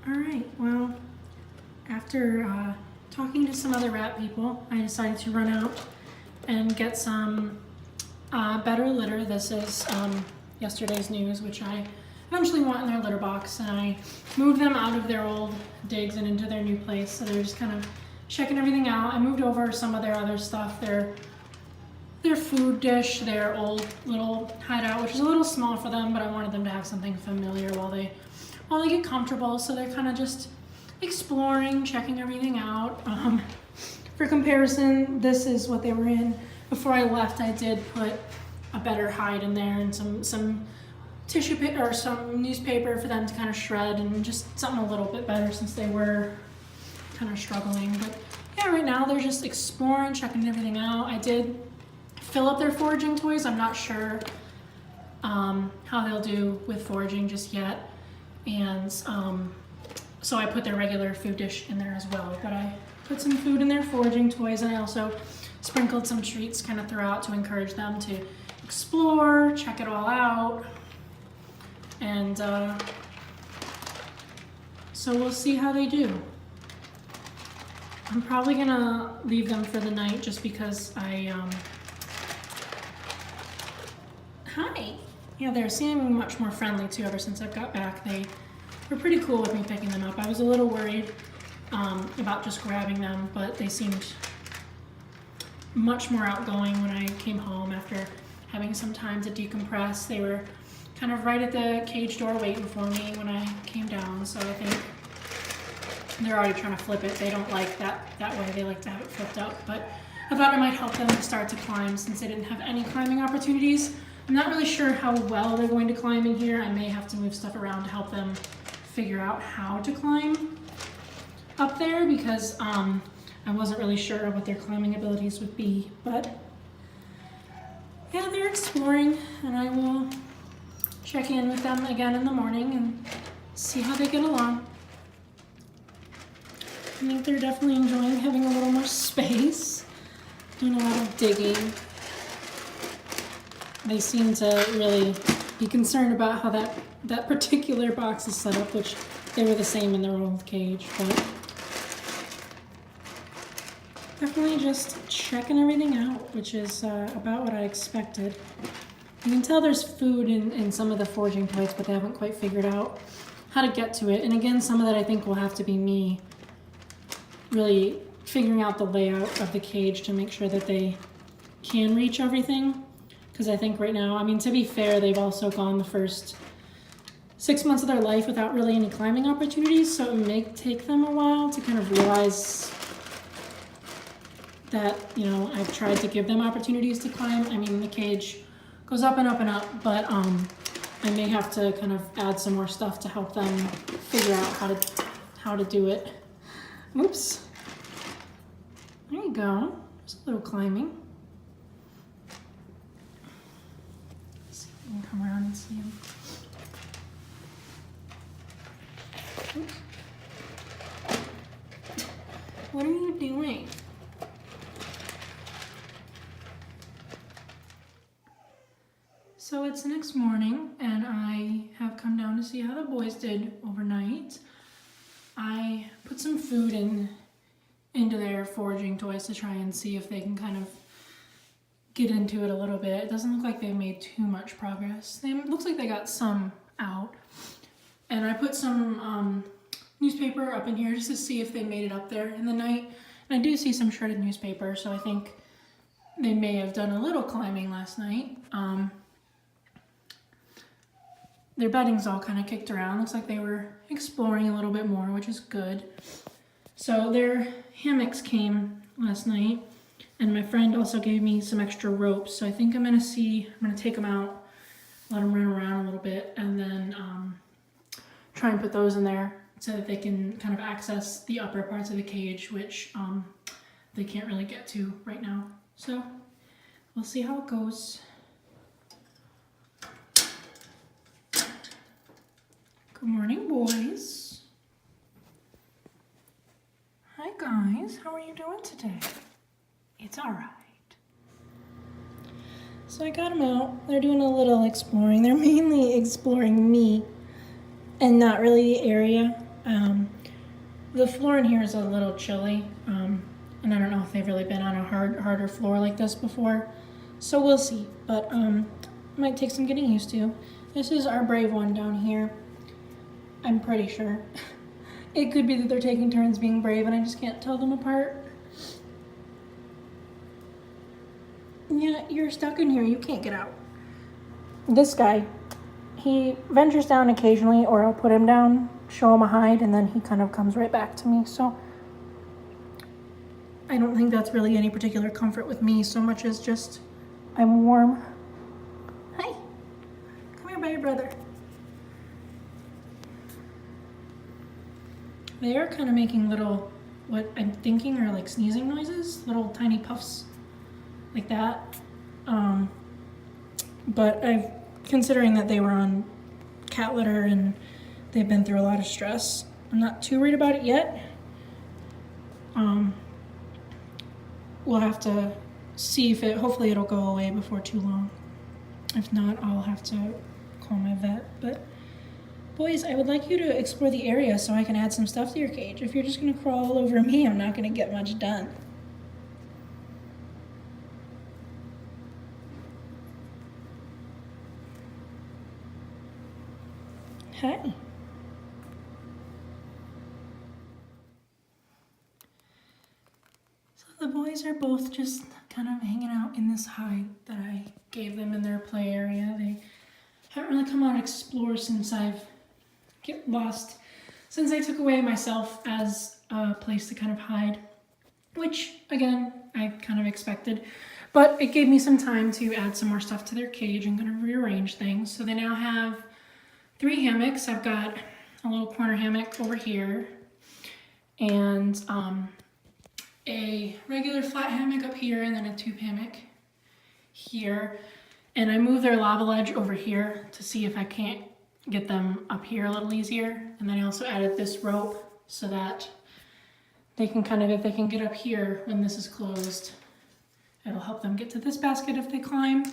All right, well, after talking to some other rat people, I decided to run out and get some better litter. This is yesterday's news, which I eventually want in their litter box, and I moved them out of their old digs and into their new place, so they're just kind of checking everything out. I moved over some of their other stuff, their food dish, their old little hideout, which is a little small for them, but I wanted them to have something familiar while they get comfortable, so they're kind of just exploring, checking everything out. For comparison, this is what they were in. Before I left, I did put a better hide in there and some tissue paper or some newspaper for them to kind of shred, and just something a little bit better since they were kind of struggling. But yeah, right now they're just exploring, checking everything out. I did fill up their foraging toys. I'm not sure how they'll do with foraging just yet. And so I put their regular food dish in there as well. But I put some food in their foraging toys, and I also sprinkled some treats kind of throughout to encourage them to explore, check it all out. And so we'll see how they do. I'm probably gonna leave them for the night just because hi. Yeah, they're seeming much more friendly too ever since I've got back. They were pretty cool with me picking them up. I was a little worried about just grabbing them, but they seemed much more outgoing when I came home after having some time to decompress. They were kind of right at the cage door waiting for me when I came down, so I think they're already trying to flip it. They don't like that way. They like to have it flipped up, but I thought it might help them to start to climb since they didn't have any climbing opportunities. I'm not really sure how well they're going to climb in here. I may have to move stuff around to help them figure out how to climb up there because I wasn't really sure what their climbing abilities would be. But yeah, they're exploring, and I will check in with them again in the morning and see how they get along. I think they're definitely enjoying having a little more space, doing a lot of digging. They seem to really be concerned about how that particular box is set up, which they were the same in their old cage, but definitely just checking everything out, which is about what I expected. You can tell there's food in some of the foraging toys, but they haven't quite figured out how to get to it. And again, some of that I think will have to be me really figuring out the layout of the cage to make sure that they can reach everything. Because I think right now, I mean, to be fair, they've also gone the first 6 months of their life without really any climbing opportunities, so it may take them a while to kind of realize that, you know, I've tried to give them opportunities to climb. I mean, the cage goes up and up and up, but I may have to kind of add some more stuff to help them figure out how to do it. Oops. There you go. There's a little climbing. Let's see if we can come around and see him. Oops. What are you doing? So it's the next morning, and I have come down to see how the boys did overnight. I put some food into their foraging toys to try and see if they can kind of get into it a little bit. It doesn't look like they made too much progress. It looks like they got some out. And I put some newspaper up in here just to see if they made it up there in the night. And I do see some shredded newspaper, so I think they may have done a little climbing last night. Their bedding's all kind of kicked around. Looks like they were exploring a little bit more, which is good. So their hammocks came last night, and my friend also gave me some extra ropes. So I think I'm gonna take them out, let them run around a little bit, and then try and put those in there so that they can kind of access the upper parts of the cage, which they can't really get to right now. So we'll see how it goes. Good morning, boys. Hi, guys. How are you doing today? It's all right. So I got them out. They're doing a little exploring. They're mainly exploring me and not really the area. The floor in here is a little chilly, and I don't know if they've really been on a harder floor like this before, so we'll see. But might take some getting used to. This is our brave one down here. I'm pretty sure. It could be that they're taking turns being brave and I just can't tell them apart. Yeah, you're stuck in here. You can't get out. This guy, he ventures down occasionally, or I'll put him down, show him a hide, and then he kind of comes right back to me. So I don't think that's really any particular comfort with me so much as just I'm warm. Hi, come here by your brother. They are kind of making little, what I'm thinking are like sneezing noises, little tiny puffs like that. But considering that they were on cat litter and they've been through a lot of stress, I'm not too worried about it yet. We'll have to see if hopefully it'll go away before too long. If not, I'll have to call my vet. But boys, I would like you to explore the area so I can add some stuff to your cage. If you're just gonna crawl all over me, I'm not gonna get much done. Hi. So the boys are both just kind of hanging out in this hide that I gave them in their play area. They haven't really come out and explore since I've since I took away myself as a place to kind of hide, which again, I kind of expected, but it gave me some time to add some more stuff to their cage and kind of rearrange things. So they now have 3 hammocks. I've got a little corner hammock over here and a regular flat hammock up here and then a tube hammock here. And I moved their lava ledge over here to see if I can't get them up here a little easier. And then I also added this rope so that they can kind of, if they can get up here when this is closed, it'll help them get to this basket if they climb.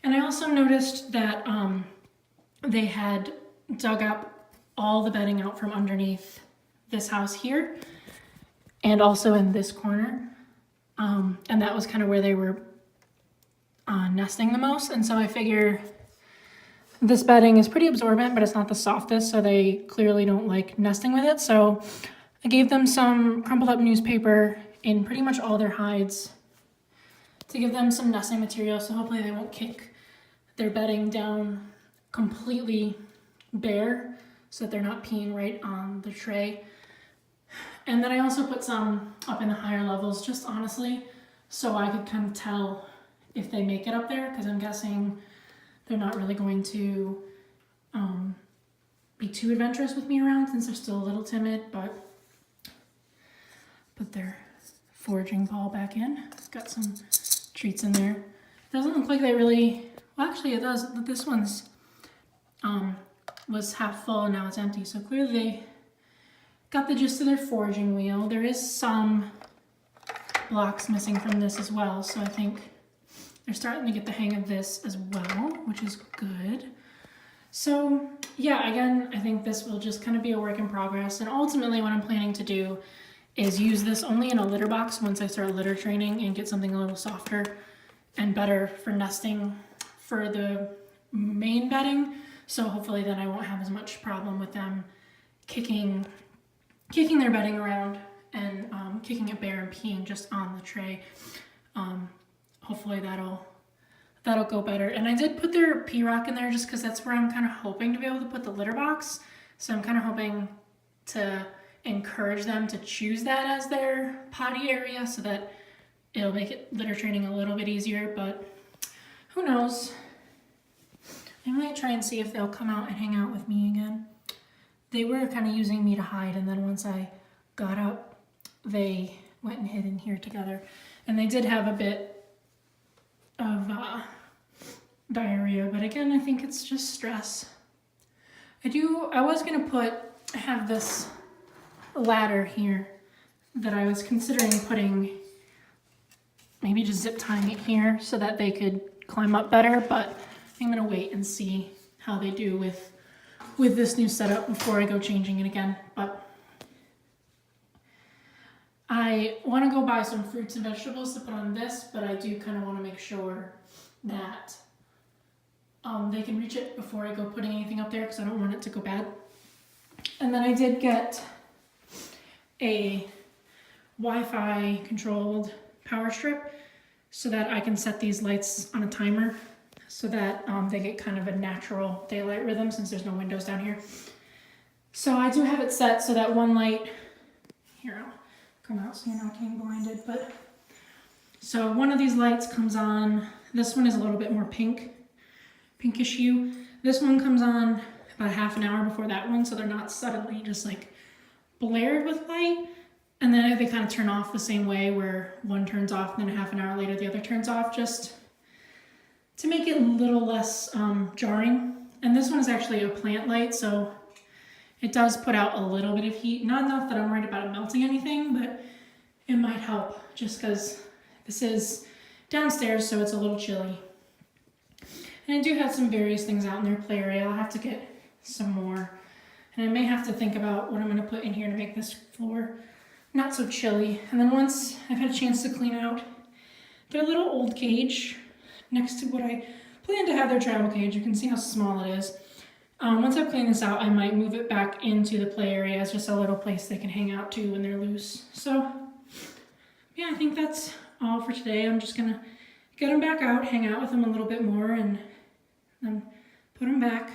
And I also noticed that they had dug up all the bedding out from underneath this house here and also in this corner. And that was kind of where they were nesting the most. And so I figure this bedding is pretty absorbent, but it's not the softest, so they clearly don't like nesting with it. So I gave them some crumpled up newspaper in pretty much all their hides to give them some nesting material, so hopefully they won't kick their bedding down completely bare so that they're not peeing right on the tray. And then I also put some up in the higher levels, just honestly, so I could kind of tell if they make it up there, because I'm guessing they're not really going to be too adventurous with me around since they're still a little timid, but put their foraging ball back in. It's got some treats in there. It doesn't look like they really, well actually it does, but this one's was half full and now it's empty, so clearly they got the gist of their foraging wheel. There is some blocks missing from this as well, so I think they're starting to get the hang of this as well, which is good. So yeah, again, I think this will just kind of be a work in progress, and ultimately what I'm planning to do is use this only in a litter box once I start litter training and get something a little softer and better for nesting for the main bedding. So hopefully then I won't have as much problem with them kicking their bedding around and kicking it bare and peeing just on the tray. Hopefully that'll go better. And I did put their pee rock in there just because that's where I'm kind of hoping to be able to put the litter box. So I'm kind of hoping to encourage them to choose that as their potty area so that it'll make it litter training a little bit easier, but who knows? I might try and see if they'll come out and hang out with me again. They were kind of using me to hide, and then once I got up, they went and hid in here together. And they did have a bit of diarrhea, but again, I think it's just stress. I was gonna have this ladder here that I was considering putting, maybe just zip tying it here so that they could climb up better, but I'm gonna wait and see how they do with with this new setup before I go changing it again. But I want to go buy some fruits and vegetables to put on this, but I do kind of want to make sure that they can reach it before I go putting anything up there, because I don't want it to go bad. And then I did get a Wi-Fi controlled power strip so that I can set these lights on a timer so that they get kind of a natural daylight rhythm since there's no windows down here. So I do have it set so that one light, here I'll come out so you're not getting blinded, but so one of these lights comes on. This one is a little bit more pinkish hue. This one comes on about half an hour before that one, so they're not suddenly just like blared with light. And then they kind of turn off the same way, where one turns off and then a half an hour later the other turns off, just to make it a little less jarring. And this one is actually a plant light, so it does put out a little bit of heat. Not enough that I'm worried about it melting anything, but it might help just because this is downstairs, so it's a little chilly. And I do have some various things out in their play area. I'll have to get some more. And I may have to think about what I'm going to put in here to make this floor not so chilly. And then once I've had a chance to clean out their little old cage next to what I plan to have their travel cage, you can see how small it is. Once I've cleaned this out, I might move it back into the play area as just a little place they can hang out to when they're loose. So yeah, I think that's all for today. I'm just gonna get them back out, hang out with them a little bit more, and then put them back.